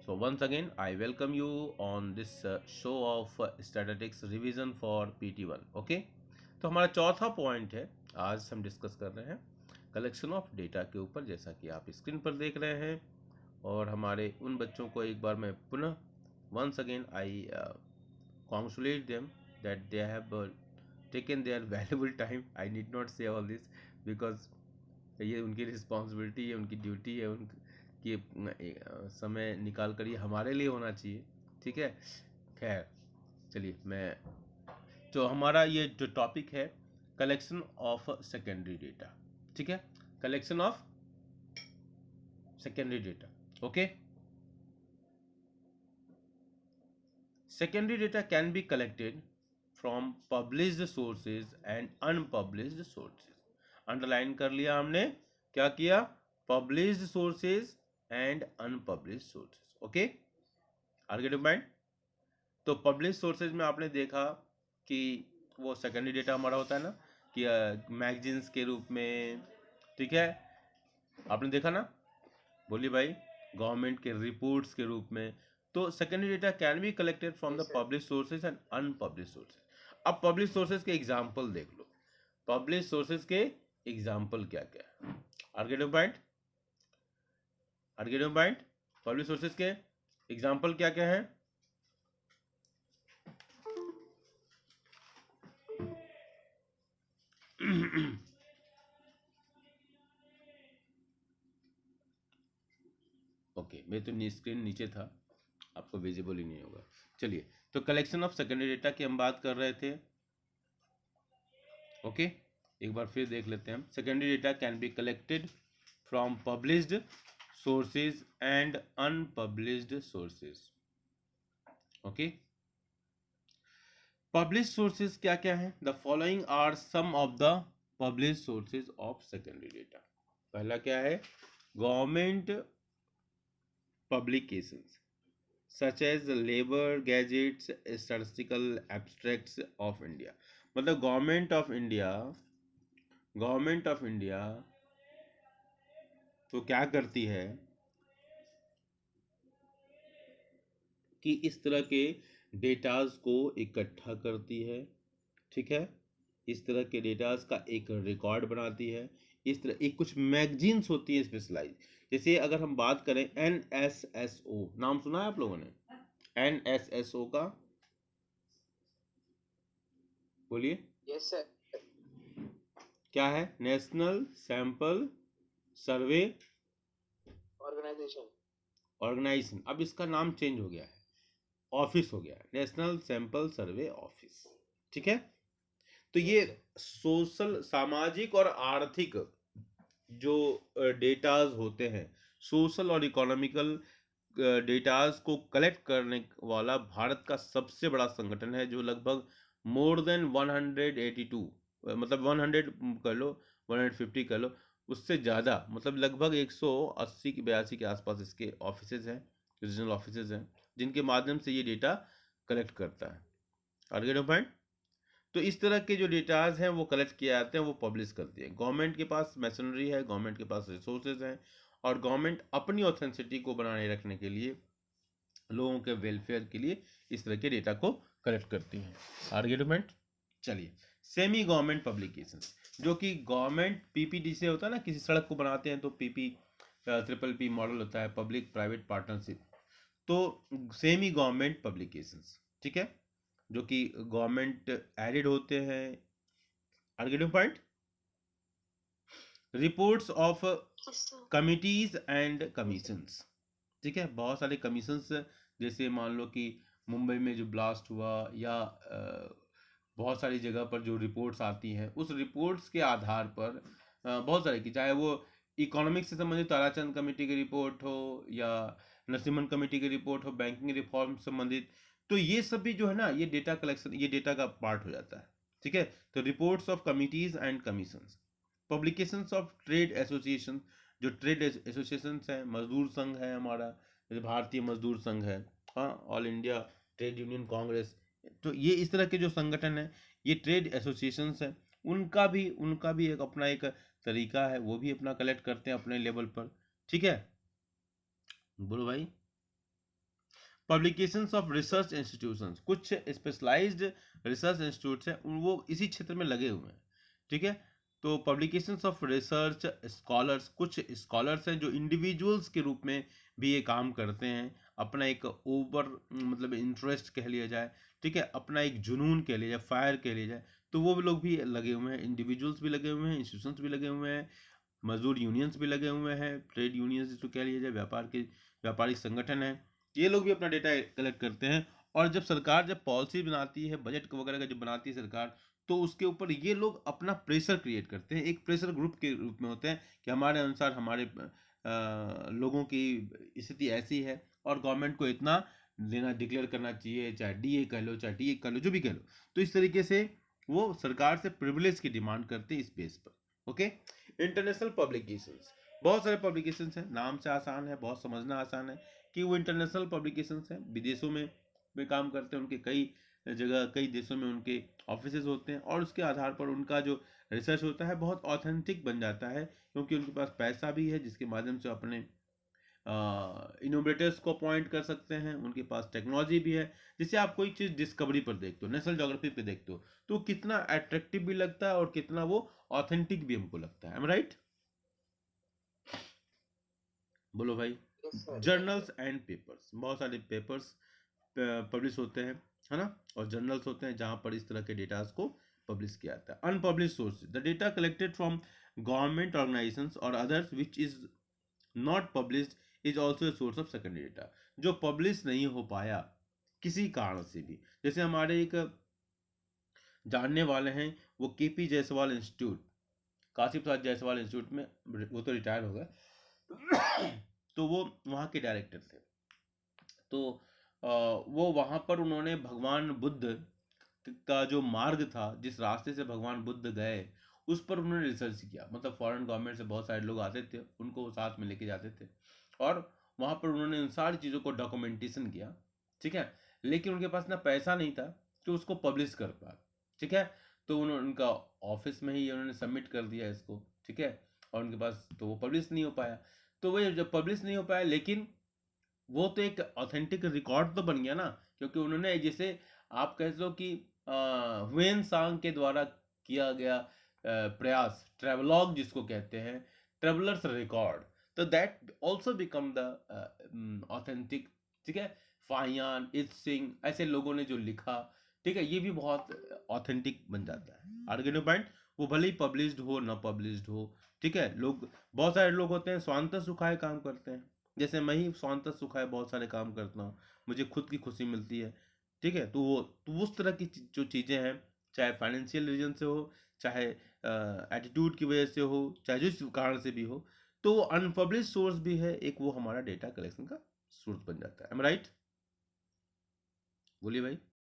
So once again, I welcome you on this show of statistics revision for PT1. Okay, तो हमारा चौथा point है, आज हम डिस्कस कर रहे हैं कलेक्शन ऑफ डेटा के ऊपर, जैसा कि आप स्क्रीन पर देख रहे हैं। और हमारे उन बच्चों को एक बार मैं पुनः once again I congratulate them that they have taken their valuable time. I need not say all this because ये उनकी रिस्पॉन्सिबिलिटी है, उनकी ड्यूटी है, उनकी समय निकाल कर ये हमारे लिए होना चाहिए। ठीक है, खैर चलिए, मैं तो हमारा ये जो टॉपिक है कलेक्शन ऑफ सेकेंडरी डेटा। ठीक है, collection of secondary data. Okay, secondary data can be collected from published sources and unpublished sources. Underline कर लिया हमने, क्या किया? Published sources and unpublished sources. Okay, are get point. तो publish sources में आपने देखा कि वो सेकेंडरी डेटा हमारा होता है ना, कि मैगजीन्स के रूप में। ठीक है, आपने देखा ना, बोलिए भाई, गवर्नमेंट के रिपोर्ट्स के रूप में। तो secondary data can be collected from the publish sources and unpublish sources. अब पब्लिश सोर्सेज के एग्जांपल देख लो, पब्लिश सोर्सेज के एग्जांपल क्या क्या है? आर्गेटिव पॉइंट, आर्गेटिव पॉइंट, पब्लिश सोर्सेज के एग्जांपल क्या क्या है? ओके, मैं तो स्क्रीन नीचे था, आपको विजिबल ही नहीं होगा। चलिए, तो कलेक्शन ऑफ सेकेंडरी डेटा की हम बात कर रहे थे। ओके, एक बार फिर देख लेते हैं हम। Secondary data can be collected from published sources and unpublished sources. Okay, published sources क्या क्या है? The following are some of the published sources of secondary data. पहला क्या है? Government publications such as labor gadgets statistical abstracts of India। मतलब government of India, government of India तो क्या करती है कि इस तरह के डेटाज को इकट्ठा करती है। ठीक है, इस तरह के डेटाज का एक रिकॉर्ड बनाती है। इस तरह एक कुछ मैगजीन्स होती है स्पेशलाइज, जैसे अगर हम बात करें NSSO, नाम सुना है आप लोगों ने? NSSO का बोलिए। Yes sir. क्या है? National sample survey organisation. Organisation. अब इसका नाम चेंज हो गया है, ऑफिस हो गया है, नेशनल सैंपल सर्वे ऑफिस। ठीक है, तो ये सोशल, सामाजिक और आर्थिक जो डेटाज होते हैं, सोशल और इकोनॉमिकल डेटाज को कलेक्ट करने वाला भारत का सबसे बड़ा संगठन है, जो लगभग मोर देन 182, मतलब 100 कर लो, 150 कर लो, उससे ज़्यादा, मतलब लगभग 180 की 82 के आसपास इसके ऑफिसेज हैं, रीजनल ऑफिसेज हैं, जिनके माध्यम से ये डेटा कलेक्ट करता है। आगे पॉइंट। तो इस तरह के जो डेटाज हैं वो कलेक्ट किए जाते हैं, वो पब्लिश करती है। गवर्नमेंट के पास मशीनरी है, गवर्नमेंट के पास रिसोर्सेज हैं, और गवर्नमेंट अपनी ऑथेंटिसिटी को बनाए रखने के लिए, लोगों के वेलफेयर के लिए इस तरह के डेटा को कलेक्ट करती हैं। आर्ग्यूमेंट। चलिए, सेमी गवर्नमेंट पब्लिकेशन, जो कि गवर्नमेंट PPP से होता है ना, किसी सड़क को बनाते हैं तो PP PPP मॉडल होता है, पब्लिक प्राइवेट पार्टनरशिप। तो सेमी गवर्नमेंट पब्लिकेशंस, ठीक है, जो कि गवर्नमेंट एडेड होते हैं। आर्गेटिव point, reports of committees and commissions. ठीक है, बहुत सारे कमीशंस, जैसे मान लो कि मुंबई में जो ब्लास्ट हुआ, या बहुत सारी जगह पर जो रिपोर्ट्स आती हैं, उस रिपोर्ट्स के आधार पर बहुत सारे की, चाहे वो इकोनॉमिक्स से संबंधित ताराचंद कमेटी की रिपोर्ट हो, या नरसिम्हन कमेटी की रिपोर्ट हो, बैंकिंग रिफॉर्म संबंधित, तो ये सब भी जो है ना, ये डेटा कलेक्शन, ये डेटा का पार्ट हो जाता है। ठीक है, तो reports of committees and commissions, publications of trade association, जो ट्रेड एसोसिएशन हैं, मजदूर संघ है हमारा, जैसे भारतीय मजदूर संघ है, हाँ, all India trade union Congress, तो ये इस तरह के जो संगठन है, ये ट्रेड एसोसिएशंस हैं, उनका भी एक अपना एक तरीका है, वो भी अपना कलेक्ट करते हैं अपने लेवल पर। ठीक है, बोलो भाई। पब्लिकेशंस ऑफ रिसर्च इंस्टीट्यूशंस, कुछ स्पेशलाइज्ड रिसर्च इंस्टीट्यूट्स हैं वो इसी क्षेत्र में लगे हुए हैं, ठीक है। तो पब्लिकेशंस ऑफ रिसर्च स्कॉलर्स, कुछ स्कॉलर्स हैं जो इंडिविजुअल्स के रूप में भी ये काम करते हैं, अपना एक ओवर मतलब इंटरेस्ट कह लिया जाए, ठीक है, अपना एक जुनून कह लिया जाए, फायर कह लिया जाए, तो वो लोग भी लगे हुए हैं, इंडिविजुअल्स भी लगे हुए हैं, इंस्टीट्यूशंस भी लगे हुए हैं, मजदूर यूनियंस भी लगे हुए हैं, ट्रेड यूनियंस जिसको कह लिया जाए, व्यापारिक संगठन है, ये लोग भी अपना डेटा कलेक्ट करते हैं। और जब सरकार जब पॉलिसी बनाती है, बजट वगैरह का जब बनाती है सरकार, तो उसके ऊपर ये लोग अपना प्रेशर क्रिएट करते हैं, एक प्रेशर ग्रुप के रूप में होते हैं कि हमारे अनुसार हमारे लोगों की स्थिति ऐसी है और गवर्नमेंट को इतना देना डिक्लेयर करना चाहिए, चाहे डीए कह लो, चाहे टीए कह लो, जो भी कह लो। तो इस तरीके से वो सरकार से प्रिविलेज की डिमांड करते हैं इस बेस पर। ओके, इंटरनेशनल पब्लिकेशंस, बहुत सारे पब्लिकेशंस हैं, नाम से आसान है, बहुत समझना आसान है कि वो इंटरनेशनल पब्लिकेशंस हैं, विदेशों में काम करते हैं, उनके कई जगह कई देशों में उनके ऑफिसेज होते हैं, और उसके आधार पर उनका जो रिसर्च होता है बहुत ऑथेंटिक बन जाता है, क्योंकि उनके पास पैसा भी है जिसके माध्यम से अपने इनोवेटर्स को अपॉइंट कर सकते हैं, उनके पास टेक्नोलॉजी भी है, जिससे आप कोई चीज़ डिस्कवरी पर देखते हो, नेशनल ज्योग्राफी पे देखते हो, तो कितना अट्रैक्टिव भी लगता है और कितना वो ऑथेंटिक भी हमको लगता है। राइट, बोलो भाई। जर्नल्स एंड पेपर्स, बहुत सारे पेपर्स पब्लिश होते हैं, है ना, और जर्नल्स होते हैं जहां पर इस तरह के डेटास को पब्लिश किया जाता है। Unpublish sources, the data collected from government organisations और others which is not published is also source of secondary data, जो पब्लिश नहीं हो पाया किसी कारण से भी, जैसे हमारे एक जानने वाले हैं, वो KP Jaiswal institute, Kashi Prasad Jaiswal institute में, वो तो रिटायर हो गए तो वो वहाँ के डायरेक्टर थे। तो वो वहाँ पर उन्होंने भगवान बुद्ध का जो मार्ग था, जिस रास्ते से भगवान बुद्ध गए, उस पर उन्होंने रिसर्च किया। मतलब फॉरेन गवर्नमेंट से बहुत सारे लोग आते थे, उनको वो साथ में लेके जाते थे, और वहाँ पर उन्होंने उन सारी चीज़ों को डॉक्यूमेंटेशन किया, ठीक है। लेकिन उनके पास ना पैसा नहीं था कि उसको पब्लिश कर पाए, ठीक है। तो उन्होंने उनका ऑफिस में ही उन्होंने सबमिट कर दिया इसको, ठीक है, और उनके पास तो वो पब्लिश नहीं हो पाया। तो वो जब पब्लिश नहीं हो पाया, लेकिन वो तो एक ऑथेंटिक रिकॉर्ड तो बन गया ना, क्योंकि उन्होंने, जैसे आप कह लो कि हुएन सांग के द्वारा किया गया प्रयास, ट्रेवलॉग जिसको कहते हैं, ट्रेवलर्स रिकॉर्ड, तो that also become the authentic, ठीक है। फाहियान, इत सिंह, ऐसे लोगों ने जो लिखा, ठीक है, ये भी बहुत ऑथेंटिक बन जाता है। आर्गेनो पॉइंट, वो भले ही पब्लिश्ड हो ना पब्लिश्ड हो, ठीक है। लोग, बहुत सारे लोग होते हैं स्वांत सुखाए काम करते हैं, जैसे मैं ही स्वांत सुखाए बहुत सारे काम करता हूँ, मुझे खुद की खुशी मिलती है, ठीक है। तो उस तरह की जो चीज़ें हैं, चाहे फाइनेंशियल रीजन से हो, चाहे एटीट्यूड की वजह से हो, चाहे जिस कारण से भी हो, तो वो अनपब्लिश सोर्स भी है एक, वो हमारा डेटा कलेक्शन का सोर्स बन जाता है। राइट, बोलिए भाई।